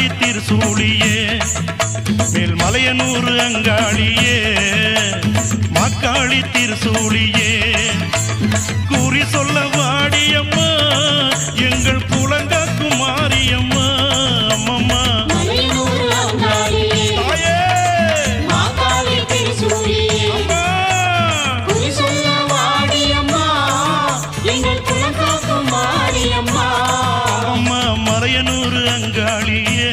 மாக்காளி திருசூழியே மேல்மலையனூர் அங்காளியே மாக்காளி திருசூழியே கூறி சொல்ல வாடியம்மா எங்கள் புலங்காக்கும் மாரியம்மா அம்மம்மா மறையனூர் அங்காளியே